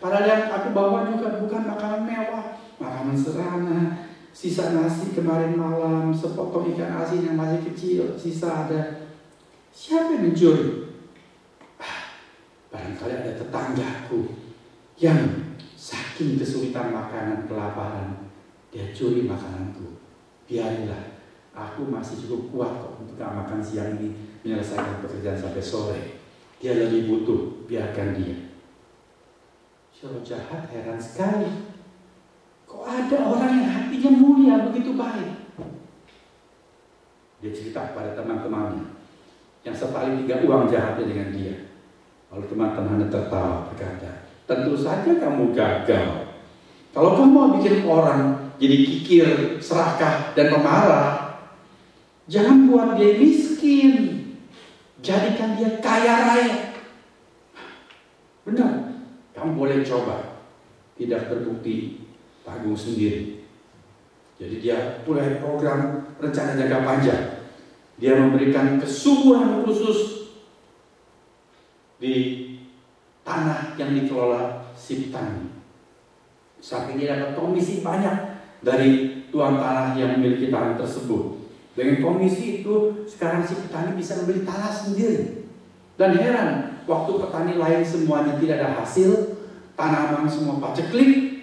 Padahal yang aku bawa juga bukan makanan mewah, makanan sederhana. Sisa nasi kemarin malam, sepotong ikan asin yang masih kecil, sisa ada. Siapa yang mencuri? Barangkali ada tetanggaku yang saking kesulitan makanan, kelaparan, dia curi makananku. Biarlah, aku masih cukup kuat kok untuk makan siang ini, menyelesaikan pekerjaan sampai sore. Dia lebih butuh, biarkan dia. Roh jahat heran sekali. Kok ada orang yang hatinya mulia begitu baik? Dia cerita kepada teman-temannya yang setali 3 uang jahatnya dengan dia. Lalu teman-temannya tertawa berkata, tentu saja kamu gagal. Kalau kamu mau bikin orang jadi kikir, serakah, dan pemarah, jangan buat dia miskin, jadikan dia kaya raya. Benar. Kamu boleh coba, tidak terbukti, tanggung sendiri. Jadi dia mulai program rencana jangka panjang. Dia memberikan kesuburan khusus di tanah yang dikelola si petani. Sampai dia dapat komisi banyak dari tuan tanah yang memiliki tanah tersebut. Dengan komisi itu sekarang si petani bisa membeli tanah sendiri. Dan heran, waktu petani lain semuanya tidak ada hasil, tanaman semua paceklik,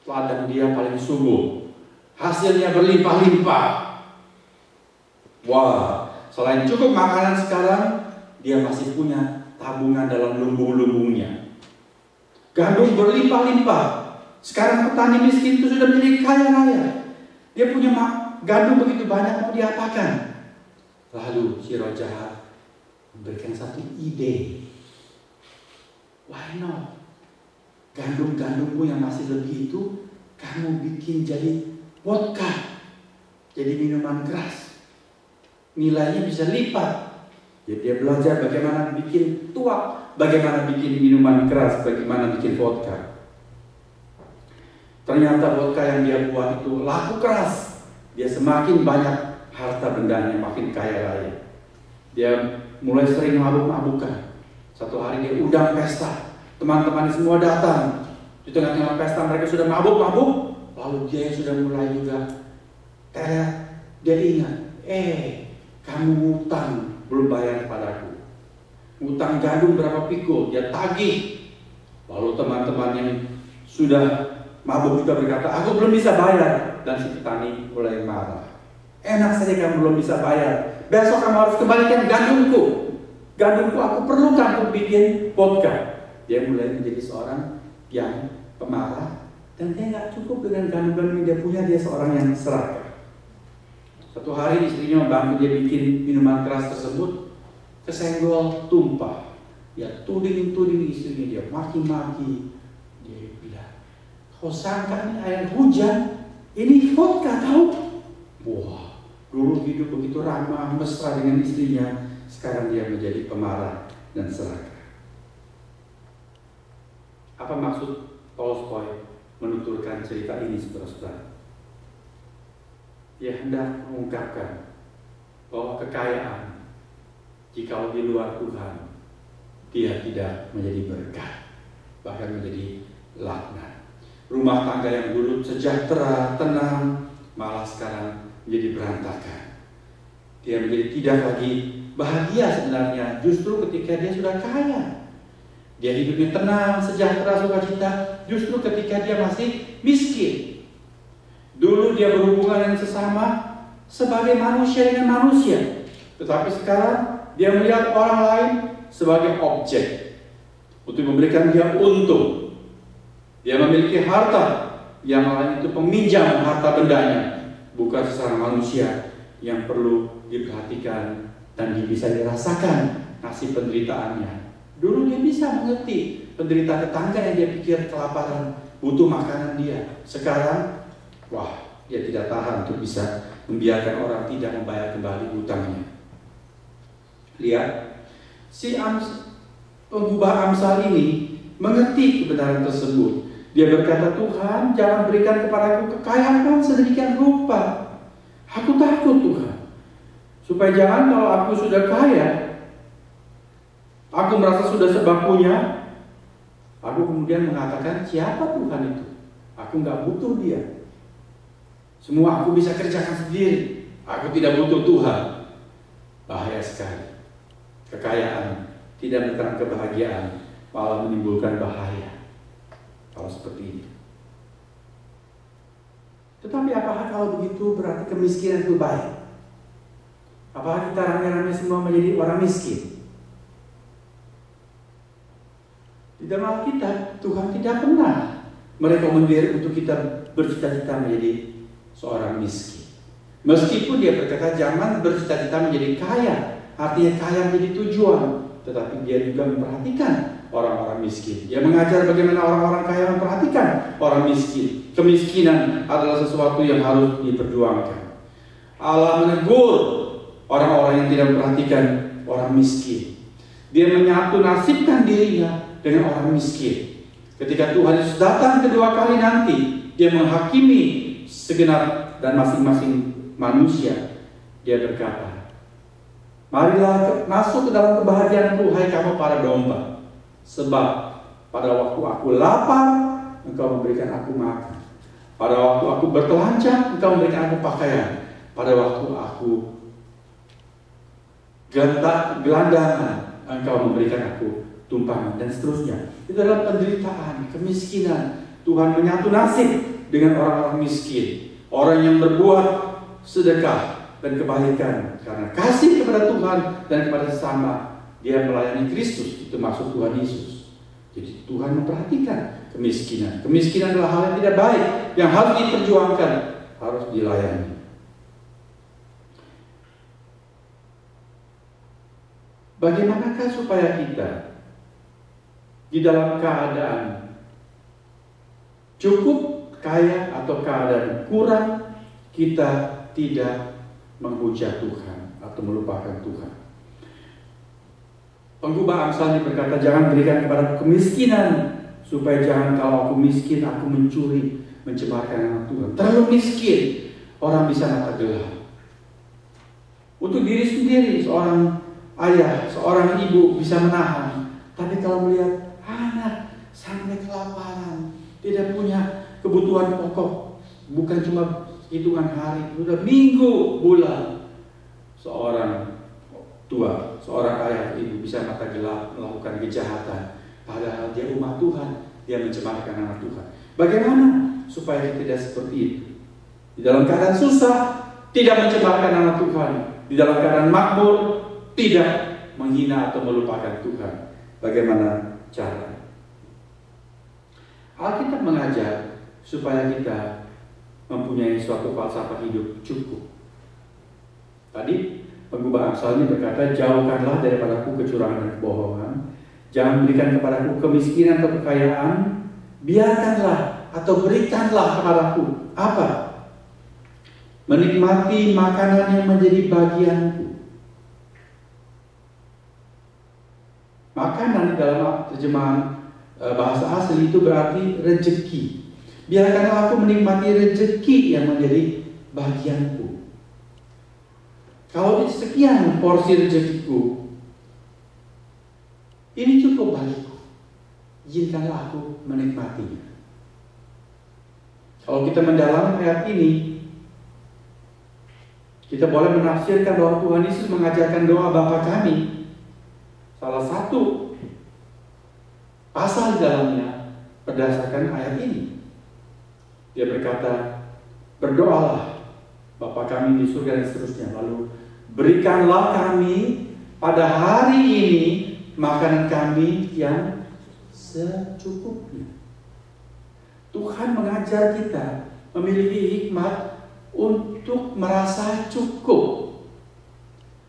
ladang dia paling subur, hasilnya berlimpah-limpah. Wah, selain cukup makanan sekarang, dia masih punya tabungan dalam lumbung-lumbungnya. Gandum berlimpah-limpah. Sekarang petani miskin itu sudah menjadi kaya raya. Dia punya gandum begitu banyak, mau diapakan? Lalu si roh jahat memberikan satu ide. Why not? Gandum-gandummu yang masih lebih itu kamu bikin jadi vodka, jadi minuman keras. Nilainya bisa lipat. Jadi dia belajar bagaimana bikin tuak, bagaimana bikin minuman keras, bagaimana bikin vodka. Ternyata vodka yang dia buat itu laku keras. Dia semakin banyak harta bendanya, makin kaya raya. Dia mulai sering mabuk-mabukan. Satu hari dia undang pesta, teman-teman semua datang. Di tengah-tengah pesta mereka sudah mabuk-mabuk. Lalu dia yang sudah mulai juga teriak. Dia ingat, kamu ngutang belum bayar kepadaku. Ngutang gandum berapa pikul, dia tagih. Lalu teman-teman yang sudah mabuk juga berkata, aku belum bisa bayar. Dan si petani mulai marah. Enak saja kamu belum bisa bayar. Besok kamu harus kembalikan gandumku. Gandumku aku perlukan untuk bikin vodka. Dia mulai menjadi seorang yang pemarah. Dan dia nggak cukup dengan gandum-gandum yang dia punya. Dia seorang yang serakah. Satu hari istrinya membantu dia bikin minuman keras tersebut. Kesenggol, tumpah. Dia tuding-tuding istrinya. Dia maki-maki. Dia bilang, kau sangka ini air hujan? Ini vodka tahu? Wah, dulu hidup begitu ramah, mesra dengan istrinya. Sekarang dia menjadi pemarah dan serakah. Apa maksud Tolstoy menuturkan cerita ini, saudara-saudara? Dia hendak mengungkapkan bahwa kekayaan, jika di luar Tuhan, dia tidak menjadi berkah, bahkan menjadi laknat. Rumah tangga yang dulu sejahtera, tenang, malah sekarang menjadi berantakan. Dia menjadi tidak lagi bahagia sebenarnya, justru ketika dia sudah kaya. Dia hidupnya tenang, sejahtera, sukacita, justru ketika dia masih miskin. Dulu dia berhubungan dengan sesama sebagai manusia dengan manusia, tetapi sekarang dia melihat orang lain sebagai objek untuk memberikan dia untung. Dia memiliki harta, yang lain itu peminjam harta bendanya, bukan seorang manusia yang perlu diperhatikan dan bisa dirasakan nasib penderitaannya. Dulu dia bisa mengerti penderita tetangga yang dia pikir kelaparan, butuh makanan dia. Sekarang, dia tidak tahan untuk bisa membiarkan orang tidak membayar kembali hutangnya. Lihat, si pengubah Amsal ini mengerti kebenaran tersebut. Dia berkata, Tuhan, jangan berikan kepadaku kekayaan sedemikian rupa. Aku takut, Tuhan, supaya jangan kalau aku sudah kaya, aku merasa sudah serba punya, Aku kemudian mengatakan, siapa Tuhan itu? Aku nggak butuh dia. Semua aku bisa kerjakan sendiri. Aku tidak butuh Tuhan. Bahaya sekali. Kekayaan tidak mendatangkan kebahagiaan, malah menimbulkan bahaya. Kalau seperti itu. Tetapi apakah kalau begitu berarti kemiskinan itu baik? Apakah kita rame-rame semua menjadi orang miskin? Di dalam Alkitab, Tuhan tidak pernah merekomendir untuk kita bercita-cita menjadi seorang miskin. Meskipun dia berkata jangan bercita-cita menjadi kaya, artinya kaya menjadi tujuan, tetapi dia juga memperhatikan orang-orang miskin. Dia mengajar bagaimana orang-orang kaya memperhatikan orang miskin. Kemiskinan adalah sesuatu yang harus diperjuangkan. Allah menegur orang-orang yang tidak memperhatikan orang miskin. Dia menyatu nasibkan dirinya dengan orang miskin. Ketika Tuhan Yesus datang kedua kali nanti, dia menghakimi segenap dan masing-masing manusia. Dia berkata, marilah masuk ke dalam kebahagiaan-Ku, hai kamu para domba. Sebab pada waktu aku lapar, engkau memberikan aku makan. Pada waktu aku bertelanjang, engkau memberikan aku pakaian. Pada waktu aku gelandangan, engkau memberikan aku tumpangan, dan seterusnya. Itu adalah penderitaan, kemiskinan. Tuhan menyatu nasib dengan orang-orang miskin, orang yang berbuat sedekah dan kebaikan karena kasih kepada Tuhan dan kepada sesama. Dia melayani Kristus, itu maksud Tuhan Yesus. Jadi Tuhan memperhatikan kemiskinan. Kemiskinan adalah hal yang tidak baik, yang harus diperjuangkan, harus dilayani. Bagaimanakah supaya kita di dalam keadaan cukup kaya atau keadaan kurang, kita tidak menghujat Tuhan atau melupakan Tuhan? Penggubah Amsal ini berkata, jangan berikan kepada kemiskinan, supaya jangan kalau aku miskin, aku mencuri, mencemarkan nama Tuhan. Terlalu miskin, orang bisa mata gelap. Untuk diri sendiri, seorang ayah, seorang ibu bisa menahan. Tapi kalau melihat anak sampai kelaparan, tidak punya kebutuhan pokok, bukan cuma hitungan hari, sudah minggu, bulan, seorang tua, seorang ayah, ibu bisa mata gelap melakukan kejahatan, padahal dia umat Tuhan, dia mencemarkan nama Tuhan. Bagaimana supaya kita tidak seperti itu? Di dalam keadaan susah, tidak mencemarkan nama Tuhan. Di dalam keadaan makmur, tidak menghina atau melupakan Tuhan. Bagaimana cara? Alkitab mengajar supaya kita mempunyai suatu falsafah hidup cukup. Tadi penggubah Amsal ini berkata, jauhkanlah daripadaku kecurangan dan kebohongan, jangan berikan kepadaku kemiskinan atau kekayaan, biarkanlah atau berikanlah kepadaku apa? Menikmati makanan yang menjadi bagianku. Makanan di dalam terjemahan bahasa asli itu berarti rezeki. Biarkanlah aku menikmati rezeki yang menjadi bagianku. Kalau sekian porsi rezekiku, ini cukup bagiku. Izinkanlah aku menikmatinya. Kalau kita mendalam ayat ini, kita boleh menafsirkan bahwa Tuhan Yesus mengajarkan doa Bapa kami. Salah satu pasal di dalamnya berdasarkan ayat ini. Dia berkata, berdoalah Bapa kami di surga dan seterusnya. Lalu berikanlah kami pada hari ini makanan kami yang secukupnya. Tuhan mengajar kita memiliki hikmat untuk merasa cukup.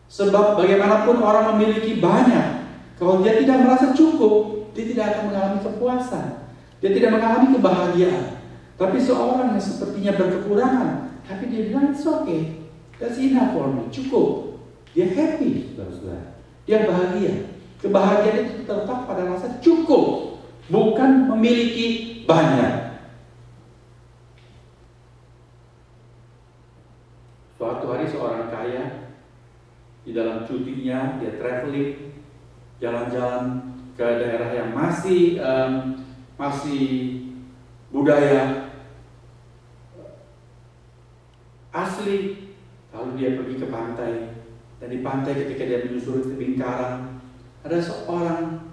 Sebab bagaimanapun orang memiliki banyak, kalau dia tidak merasa cukup, dia tidak akan mengalami kepuasan. Dia tidak mengalami kebahagiaan. Tapi seorang yang sepertinya berkekurangan, tapi dia bilang, it's okay, that's enough for me, cukup. Dia happy, saudara-saudara. Dia bahagia. Kebahagiaan itu terletak pada rasa cukup, bukan memiliki banyak. Suatu hari seorang kaya, di dalam cutinya, dia traveling, jalan-jalan ke daerah yang masih masih budaya asli. Lalu dia pergi ke pantai, dan di pantai ketika dia menyusuri tebing karang, ada seorang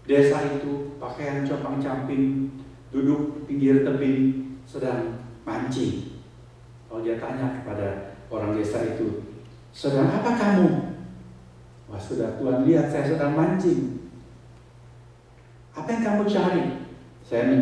desa itu pakaian compang-camping, duduk pinggir tebing sedang mancing. Kalau dia tanya kepada orang desa itu, "Sedang apa kamu?" "Wah, sudah Tuhan lihat saya sedang mancing." "Apa yang kamu cari?" "Saya